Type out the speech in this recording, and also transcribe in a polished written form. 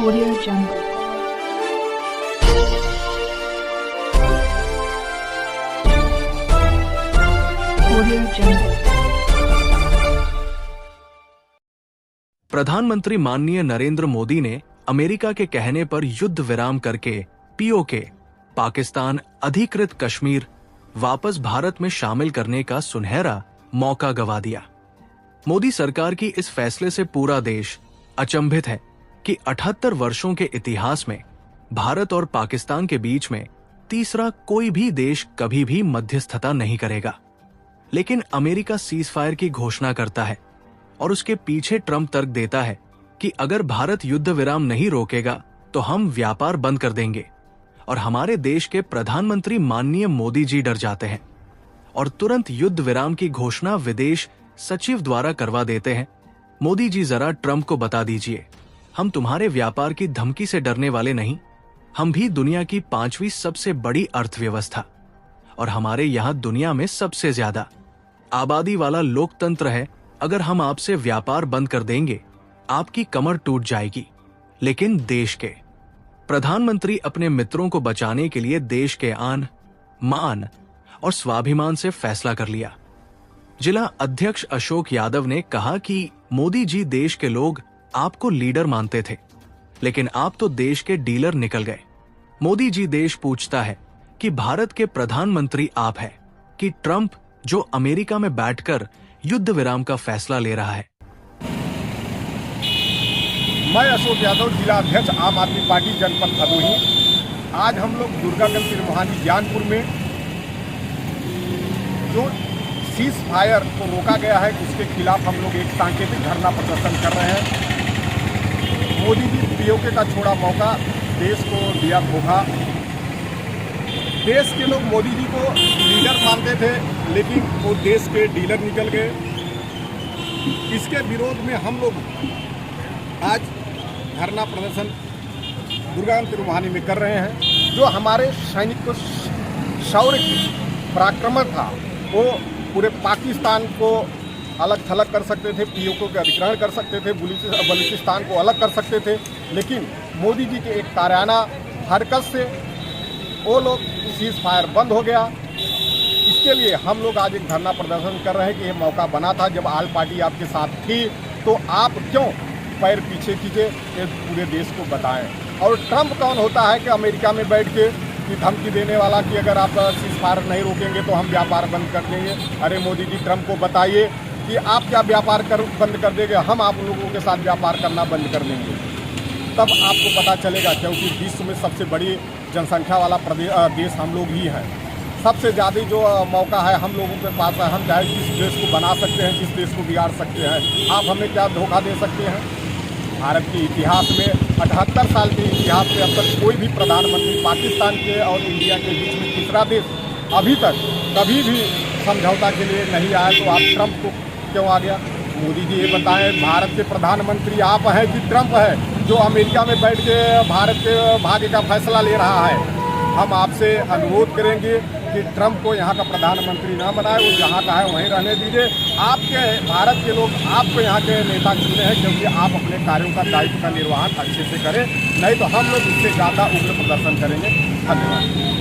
Audio Jungle. Audio Jungle. प्रधानमंत्री माननीय नरेंद्र मोदी ने अमेरिका के कहने पर युद्ध विराम करके पीओके पाकिस्तान अधिकृत कश्मीर वापस भारत में शामिल करने का सुनहरा मौका गवा दिया। मोदी सरकार की इस फैसले से पूरा देश अचंभित है कि 78 वर्षों के इतिहास में भारत और पाकिस्तान के बीच में तीसरा कोई भी देश कभी भी मध्यस्थता नहीं करेगा। लेकिन अमेरिका सीज फायर की घोषणा करता है और उसके पीछे ट्रंप तर्क देता है कि अगर भारत युद्ध विराम नहीं रोकेगा तो हम व्यापार बंद कर देंगे। और हमारे देश के प्रधानमंत्री माननीय मोदी जी डर जाते हैं और तुरंत युद्ध विराम की घोषणा विदेश सचिव द्वारा करवा देते हैं। मोदी जी जरा ट्रंप को बता दीजिए, हम तुम्हारे व्यापार की धमकी से डरने वाले नहीं। हम भी दुनिया की 5वीं सबसे बड़ी अर्थव्यवस्था और हमारे यहाँ दुनिया में सबसे ज्यादा आबादी वाला लोकतंत्र है। अगर हम आपसे व्यापार बंद कर देंगे आपकी कमर टूट जाएगी। लेकिन देश के प्रधानमंत्री अपने मित्रों को बचाने के लिए देश के आन, मान और स्वाभिमान से फैसला कर लिया। जिला अध्यक्ष अशोक यादव ने कहा कि मोदी जी देश के लोग आपको लीडर मानते थे, लेकिन आप तो देश के डीलर निकल गए। मोदी जी देश पूछता है कि भारत के प्रधानमंत्री आप हैं कि ट्रंप जो अमेरिका में बैठकर युद्ध विराम का फैसला ले रहा है। मैं अशोक यादव, जिला अध्यक्ष आम आदमी पार्टी जनपद भदोही। आज हम लोग दुर्गागंज त्रिमोहानी ज्ञानपुर में जो सीज फायर को रोका गया है उसके खिलाफ हम लोग एक सांकेतिक धरना प्रदर्शन कर रहे हैं। मोदी जी पीओके का छोड़ा मौका, देश को दिया धोखा। देश के लोग मोदी जी को लीडर मानते थे, लेकिन वो देश के डीलर निकल गए। इसके विरोध में हम लोग आज धरना प्रदर्शन दुर्गागंज त्रिमोहानी में कर रहे हैं। जो हमारे सैनिक को शौर्य पराक्रम था वो पूरे पाकिस्तान को अलग थलग कर सकते थे, पीओके का अधिग्रहण कर सकते थे, बलूचिस्तान को अलग कर सकते थे। लेकिन मोदी जी के एक कायराना हरकत से वो लोग सीज फायर बंद हो गया। इसके लिए हम लोग आज एक धरना प्रदर्शन कर रहे हैं कि ये मौका बना था। जब आल पार्टी आपके साथ थी तो आप क्यों पैर पीछे कीजिए, ये पूरे देश को बताएं। और ट्रंप कौन होता है कि अमेरिका में बैठ के कि धमकी देने वाला कि अगर आप सीज फायर नहीं रोकेंगे तो हम व्यापार बंद कर देंगे। अरे मोदी जी, ट्रंप को बताइए कि आप क्या व्यापार बंद कर देंगे, हम आप लोगों के साथ व्यापार करना बंद कर देंगे। तब आपको पता चलेगा, क्योंकि विश्व में सबसे बड़ी जनसंख्या वाला देश हम लोग ही हैं। सबसे ज़्यादा जो मौका है हम लोगों के पास है। हम चाहे जिस देश को बना सकते हैं, जिस देश को बिगाड़ सकते हैं। आप हमें क्या धोखा दे सकते हैं? भारत के इतिहास में 78 साल के इतिहास में अब तक कोई भी प्रधानमंत्री पाकिस्तान के और इंडिया के बीच में तीसरा देश अभी तक कभी भी समझौता के लिए नहीं आया। तो आप ट्रंप को क्यों आ गया? मोदी जी ये बताएं, भारत के प्रधानमंत्री आप हैं कि ट्रंप है जो अमेरिका में बैठ के भारत के भाग्य का फैसला ले रहा है? हम आपसे अनुरोध करेंगे कि ट्रंप को यहाँ का प्रधानमंत्री ना बनाए, वो जहाँ का है वहीं रहने दीजिए। आपके भारत के लोग आपको यहाँ के नेता चुने हैं क्योंकि आप अपने कार्यों का दायित्व का निर्वहन अच्छे से करें, नहीं तो हम लोग इससे ज़्यादा उग्र प्रदर्शन करेंगे। धन्यवाद।